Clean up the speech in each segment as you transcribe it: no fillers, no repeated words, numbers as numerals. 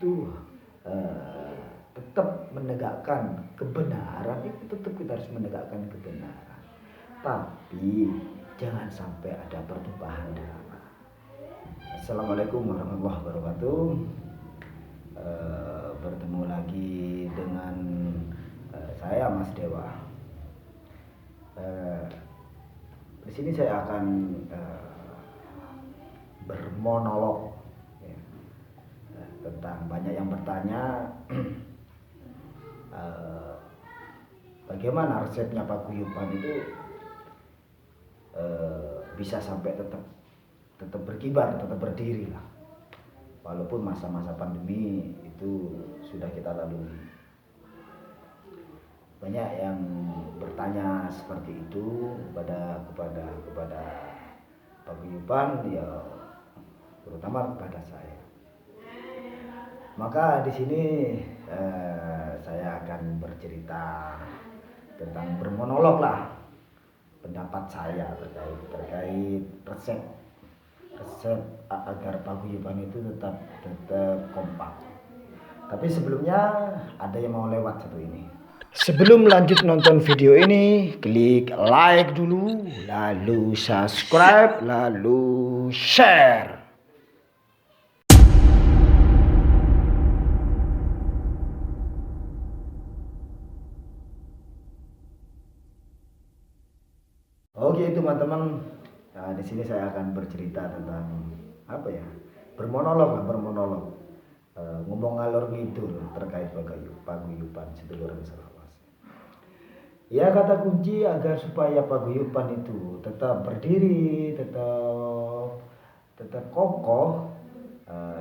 itu tetap menegakkan kebenaran, itu tetap kita harus menegakkan kebenaran. Tapi jangan sampai ada pertumpahan darah. Assalamualaikum warahmatullahi wabarakatuh. Bertemu lagi dengan saya Mas Dewa. Di sini saya akan bermonolog ya, tentang banyak yang bertanya bagaimana resepnya paguyuban itu bisa sampai tetap berkibar, tetap berdiri lah, walaupun masa-masa pandemi itu sudah kita lalui. Banyak yang bertanya seperti itu kepada paguyuban, ya terutama kepada saya. Maka di sini saya akan bercerita tentang bermonolog lah pendapat saya terkait resep agar paguyuban itu tetap kompak. Tapi sebelumnya ada yang mau lewat satu ini. Sebelum lanjut nonton video ini, klik like dulu, lalu subscribe, lalu share. Oke teman-teman, nah, di sini saya akan bercerita tentang apa ya, bermonolog, ngomong ngalor ngidul terkait paguyuban seduluran selawas. Ya, kata kunci agar supaya paguyuban itu tetap berdiri, tetap kokoh.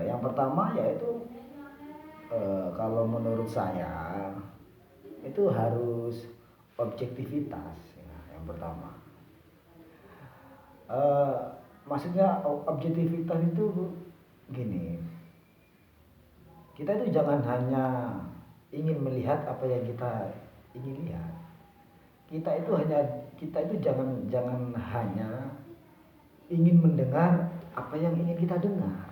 Yang pertama yaitu kalau menurut saya itu harus objektivitas ya, yang pertama. Maksudnya objektivitas itu gini, kita itu jangan hanya ingin melihat apa yang kita ingin lihat. Kita itu jangan hanya ingin mendengar apa yang ingin kita dengar.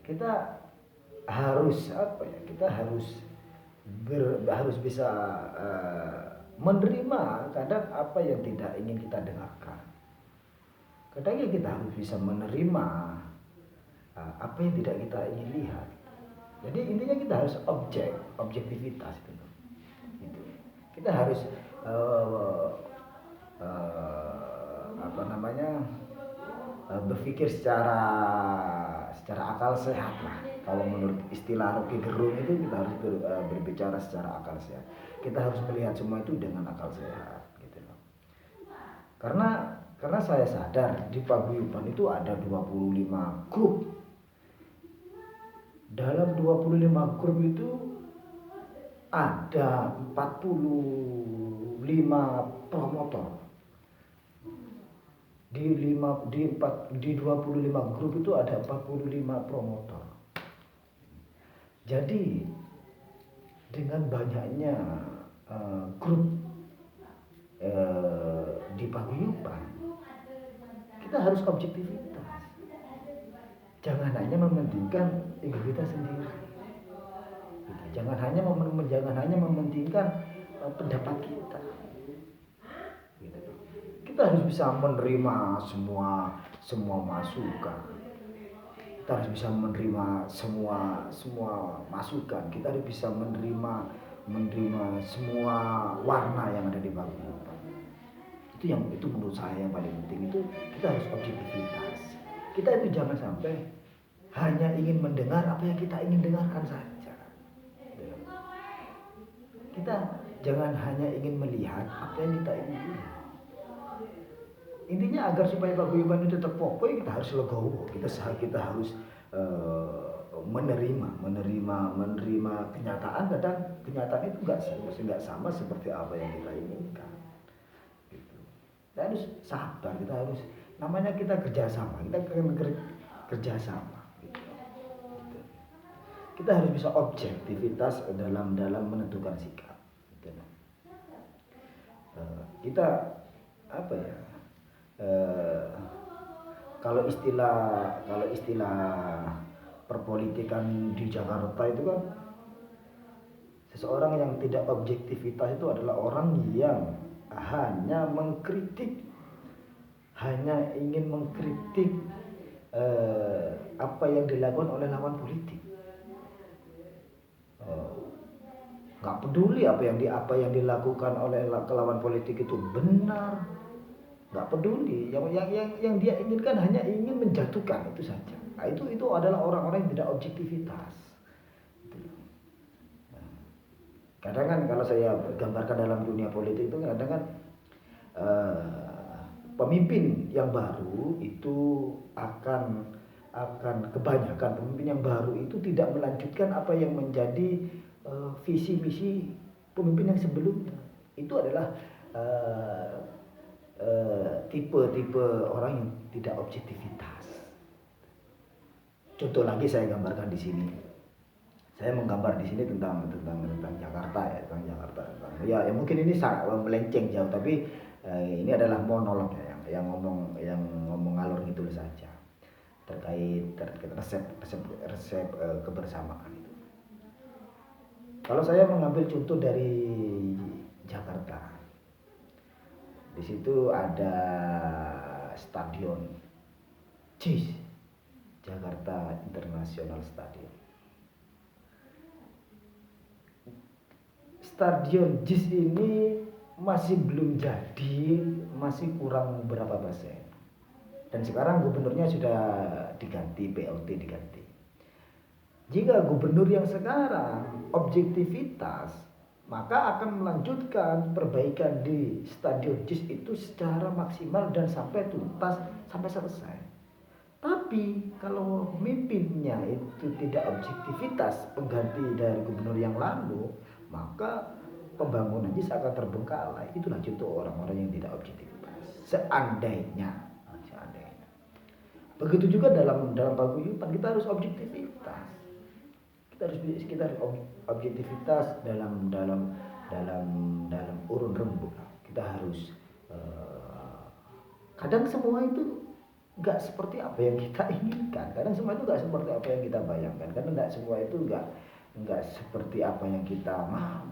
Kita harus apa ya? Kita harus bisa menerima kadang apa yang tidak ingin kita dengarkan. Kadang kita harus bisa menerima apa yang tidak kita ingin lihat. Jadi intinya kita harus objektivitas gitu. Kita harus berpikir secara akal sehat lah. Kalau menurut istilah Rocky Gerung itu kita harus berbicara secara akal sehat. Kita harus melihat semua itu dengan akal sehat gitu loh. Karena saya sadar di paguyuban itu ada 25 grup. Dalam 25 grup itu ada 45 promotor. Di 25 grup itu ada 45 promotor. Jadi dengan banyaknya grup di paguyuban, kita harus objektivitas. Jangan hanya mementingkan ego kita sendiri. Jangan hanya mementingkan pendapat kita. Kita harus bisa menerima semua masukan. Kita harus bisa menerima semua masukan. Kita harus bisa menerima semua warna yang ada di paguyuban. Itu menurut saya yang paling penting, itu kita harus objektivitas. Kita itu jangan sampai hanya ingin mendengar apa yang kita ingin dengarkan saja. Kita jangan hanya ingin melihat apa yang kita ingin lihat. Intinya agar supaya paguyuban itu tetap kokoh, kita harus legowo. Kita harus menerima kenyataan. Kadang kenyataan itu nggak sama seperti apa yang kita inginkan. Gitu. Kita harus sabar. Namanya kita kerjasama. Gitu. Kita harus bisa objektivitas dalam menentukan sikap. Gitu. Kita apa ya? kalau istilah perpolitikan di Jakarta itu kan, seseorang yang tidak objektivitas itu adalah orang yang hanya ingin mengkritik apa yang dilakukan oleh lawan politik. Nggak peduli apa yang dilakukan oleh lawan politik itu benar, nggak peduli. Yang dia inginkan hanya ingin menjatuhkan, itu saja. Nah, itu adalah orang-orang yang tidak objektivitas. Kadang kan kalau saya gambarkan dalam dunia politik itu, kadang kan pemimpin yang baru itu akan kebanyakan pemimpin yang baru itu tidak melanjutkan apa yang menjadi visi misi pemimpin yang sebelumnya. Itu adalah tipe-tipe orang yang tidak objektivitas. Contoh lagi saya gambarkan di sini. Saya menggambar di sini tentang Jakarta ya, tentang Jakarta. Ya mungkin ini sangat melenceng jauh, tapi ini adalah monolog ya, yang ngomong ngalor gitu saja terkait resep kebersamaan itu. Kalau saya mengambil contoh dari Jakarta, di situ ada stadion JIS, Jakarta International Stadium. Stadion JIS ini masih belum jadi, masih kurang berapa persen. Dan sekarang gubernurnya sudah diganti, PLT diganti. Jika gubernur yang sekarang objektivitas, maka akan melanjutkan perbaikan di Stadion JIS itu secara maksimal dan sampai tuntas, sampai selesai. Tapi kalau pemimpinnya itu tidak objektivitas, pengganti dari gubernur yang lalu, maka pembangunan JIS akan terbengkalai. Itulah contoh orang-orang yang tidak objektivitas. Seandainya. Begitu juga dalam paguyuban kita harus objektivitas. Kita harus objektivitas dalam urun rembuk. Kita harus kadang semua itu nggak seperti apa yang kita inginkan. Kadang semua itu nggak seperti apa yang kita bayangkan. Kadang nggak semua itu nggak seperti apa yang kita mau.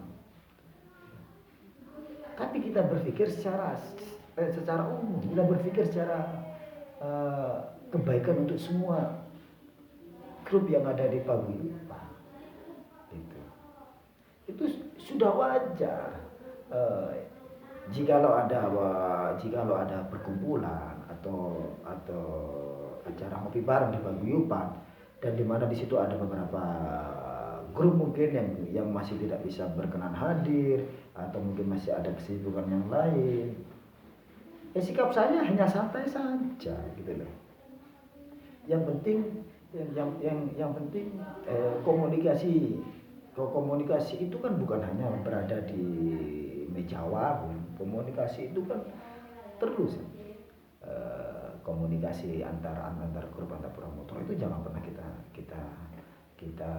Tapi kita berpikir secara umum. Kita berpikir secara kebaikan untuk semua grup yang ada di paguyuban. Itu sudah wajar. Jikalau ada perkumpulan atau acara ngopi bareng di paguyuban, dan di mana di situ ada beberapa grup mungkin yang masih tidak bisa berkenan hadir, atau mungkin masih ada kesibukan yang lain, ya sikap saya hanya santai saja gitu loh. Yang penting komunikasi itu kan bukan hanya berada di meja warung. Komunikasi itu kan terus komunikasi antar grup, antar promotor itu jangan pernah kita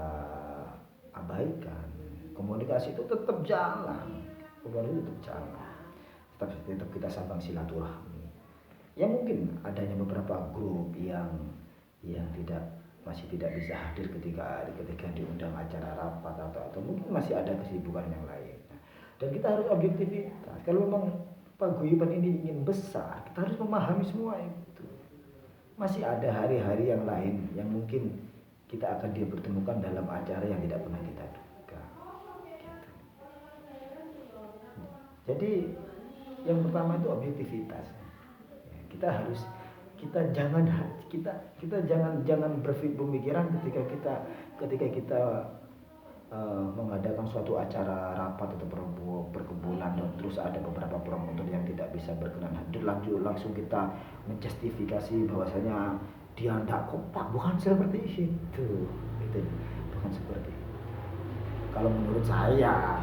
abaikan. Komunikasi itu tetap jalan. Tetap kita sambang silaturahmi. Ya mungkin adanya beberapa grup yang masih tidak bisa hadir ketika diundang acara rapat atau mungkin masih ada kesibukan yang lain. Dan kita harus objektivitas. Kalau memang paguyuban ini ingin besar, kita harus memahami semua itu. Masih ada hari-hari yang lain yang mungkin kita akan dipertemukan dalam acara yang tidak pernah kita duga. Gitu. Jadi yang pertama itu objektivitas. Kita jangan berpikir pemikiran ketika kita mengadakan suatu acara rapat atau perkumpulan, dan terus ada beberapa promotor yang tidak bisa berkenan hadir, langsung kita menjustifikasi bahwasanya dia tidak kompak. Bukan seperti itu, bukan seperti itu. Kalau menurut saya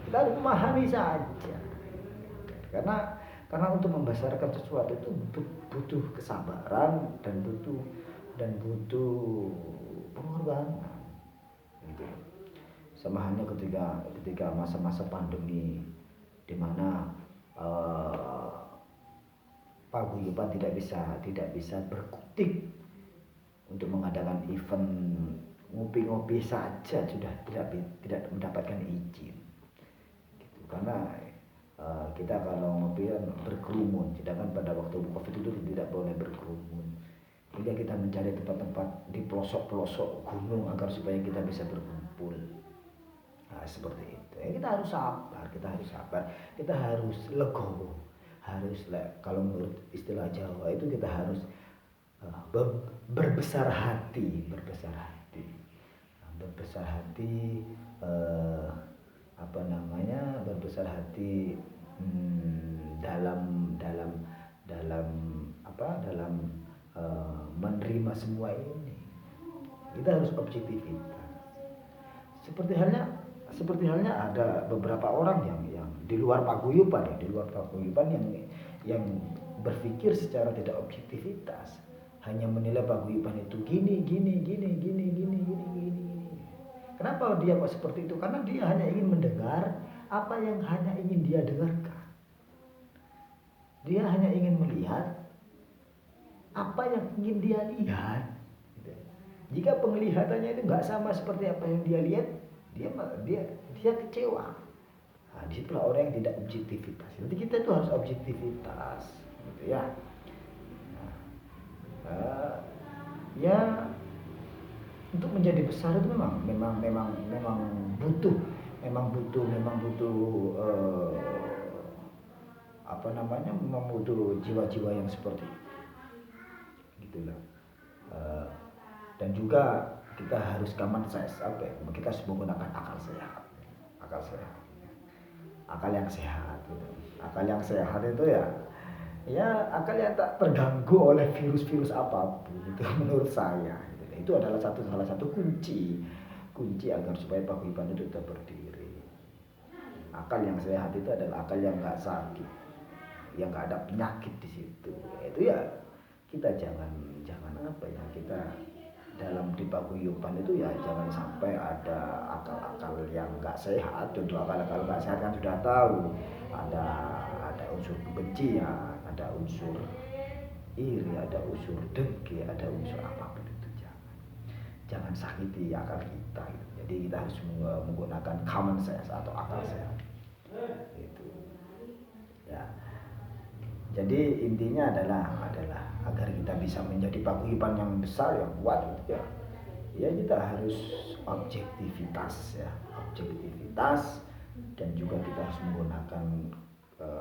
kita harus memahami saja, karena untuk membesarkan sesuatu itu butuh kesabaran dan butuh pengorbanan. Gitu. Sama halnya ketika masa-masa pandemi, di mana paguyuban tidak bisa berkutik untuk mengadakan event ngopi-ngopi saja sudah tidak mendapatkan izin gitu. Karena kita kalau ngopi kan berkerumun, sedangkan pada waktu COVID itu tidak boleh berkerumun. Hingga kita mencari tempat-tempat di pelosok-pelosok gunung agar supaya kita bisa berkumpul. Nah, seperti itu. Kita harus sabar, kita harus legowo, kalau menurut istilah Jawa itu kita harus berbesar hati, berbesar hati dalam dalam dalam dalam menerima semua ini. Kita harus objektivitas. Seperti halnya ada beberapa orang yang di luar paguyuban yang berpikir secara tidak objektivitas, hanya menilai paguyuban itu gini. Kenapa dia kok seperti itu? Karena dia hanya ingin mendengar apa yang hanya ingin dia dengarkan. Dia hanya ingin melihat apa yang ingin dia lihat. Jika penglihatannya itu nggak sama seperti apa yang dia lihat, dia kecewa. Nah, disitulah orang yang tidak objektivitas. Jadi kita itu harus objektivitas, gitu ya. Ya untuk menjadi besar itu memang butuh memang butuh jiwa-jiwa yang seperti itu, gitulah. Dan juga kita harus common sense, kita harus menggunakan akal sehat, akal yang sehat gitu. Akal yang sehat itu ya akal yang tak terganggu oleh virus apapun itu menurut saya gitu. Itu adalah salah satu kunci agar supaya paguyuban itu tetap berdiri. Akal yang sehat itu adalah akal yang nggak sakit, yang nggak ada penyakit di situ. Itu ya kita jangan kita dalam di paguyuban itu ya jangan sampai ada akal-akal yang nggak sehat. Contoh akal-akal nggak sehat kan sudah tahu, ada unsur kebencian, ada unsur iri, ada unsur dengki, ada unsur apapun itu jangan sakiti akal kita gitu. Jadi kita harus menggunakan common sense atau akal sehat itu ya. Jadi intinya adalah agar kita bisa menjadi paguyuban yang besar, yang kuat gitu ya kita harus objektivitas dan juga kita harus menggunakan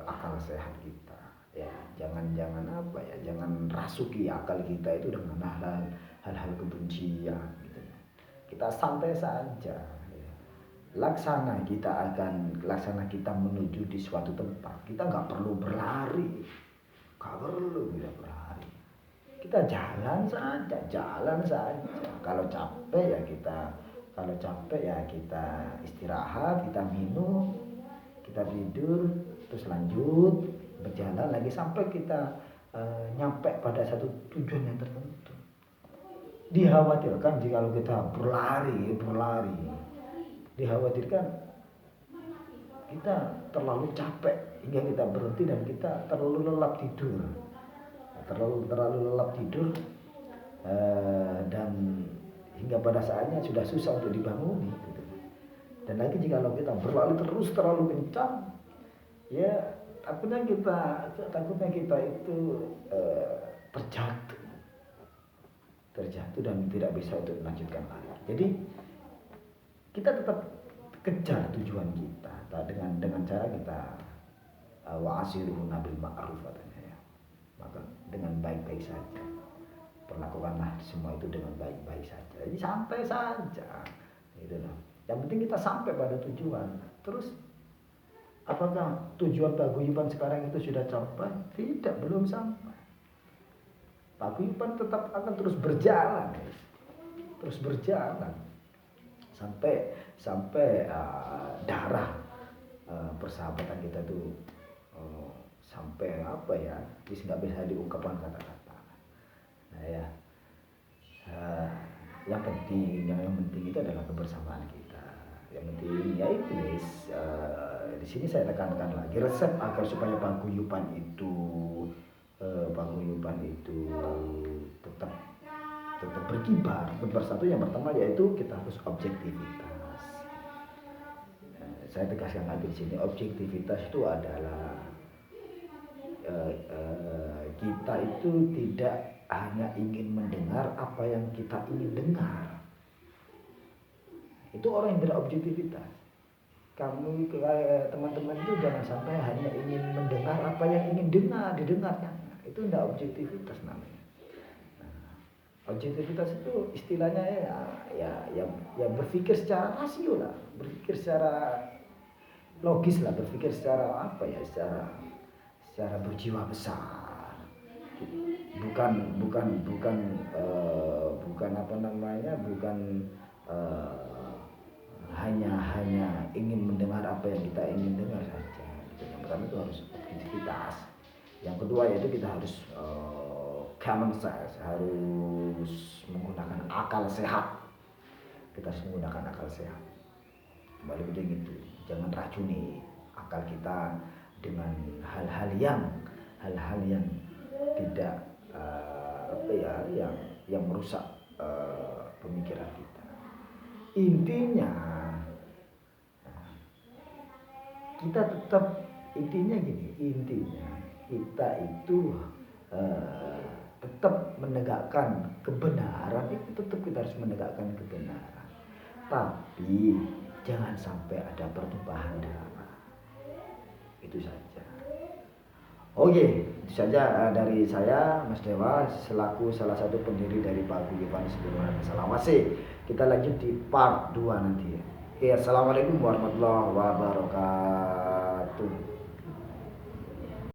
akal sehat kita ya. Jangan rasuki akal kita itu dengan hal-hal kebencian gitu. Kita santai saja ya. Laksana kita menuju di suatu tempat, kita nggak perlu berlari. Kita jalan saja. Kalau capek ya kita istirahat, kita minum, kita tidur, terus lanjut berjalan lagi sampai kita nyampe pada satu tujuan yang tertentu. Dikhawatirkan jika kita berlari, dikhawatirkan kita terlalu capek hingga kita berhenti dan kita terlalu lelap tidur, dan hingga pada saatnya sudah susah untuk dibangun gitu. Dan lagi jika kita berlari terus terlalu kencang, ya takutnya kita itu terjatuh dan tidak bisa untuk melanjutkan lari. Jadi kita tetap kejar tujuan kita dengan cara kita wa'ashiruhunna bil ma'ruf katanya ya. Maka dengan baik-baik saja. Perlakukanlah semua itu dengan baik-baik saja. Jadi santai saja. Gitu loh. Yang penting kita sampai pada tujuan. Terus apakah tujuan paguyuban sekarang itu sudah sampai? Tidak, belum sampai. Paguyuban tetap akan terus berjalan. Sampai darah persahabatan kita tuh sampai nggak bisa diungkapkan kata-kata. Nah ya, yang penting itu adalah kebersamaan kita. Yang penting ya itu di sini saya tekankan lagi resep agar supaya paguyuban itu paguyuban itu tetap tetap berkibar, bersatu. Yang pertama yaitu kita harus objektivitas. Saya tegaskan lagi di sini, objektivitas itu adalah kita itu tidak hanya ingin mendengar apa yang kita ingin dengar. Itu orang yang tidak objektivitas. Kamu teman-teman itu jangan sampai hanya ingin mendengar apa yang ingin didengarnya. Itu tidak objektivitas namanya. Objektivitas itu istilahnya ya berpikir secara rasio lah, berpikir secara logis lah, berpikir secara secara berjiwa besar. Bukan apa namanya, bukan hanya ingin mendengar apa yang kita ingin dengar saja. Yang pertama itu harus objektivitas. Yang kedua yaitu kita harus common sense, harus menggunakan akal sehat. Kita harus menggunakan akal sehat. Kembali penting itu, jangan racuni akal kita dengan hal-hal yang tidak yang merusak pemikiran kita. Intinya kita tetap kita itu tetap menegakkan kebenaran. Itu tetap kita harus menegakkan kebenaran, tapi jangan sampai ada pertumpahan darah. Itu saja. Oke, itu saja dari saya, Mas Dewa, selaku salah satu pendiri dari Paguyuban Sedulur Salawase. Kita lanjut di part 2 nanti. Oke, assalamualaikum warahmatullahi wabarakatuh.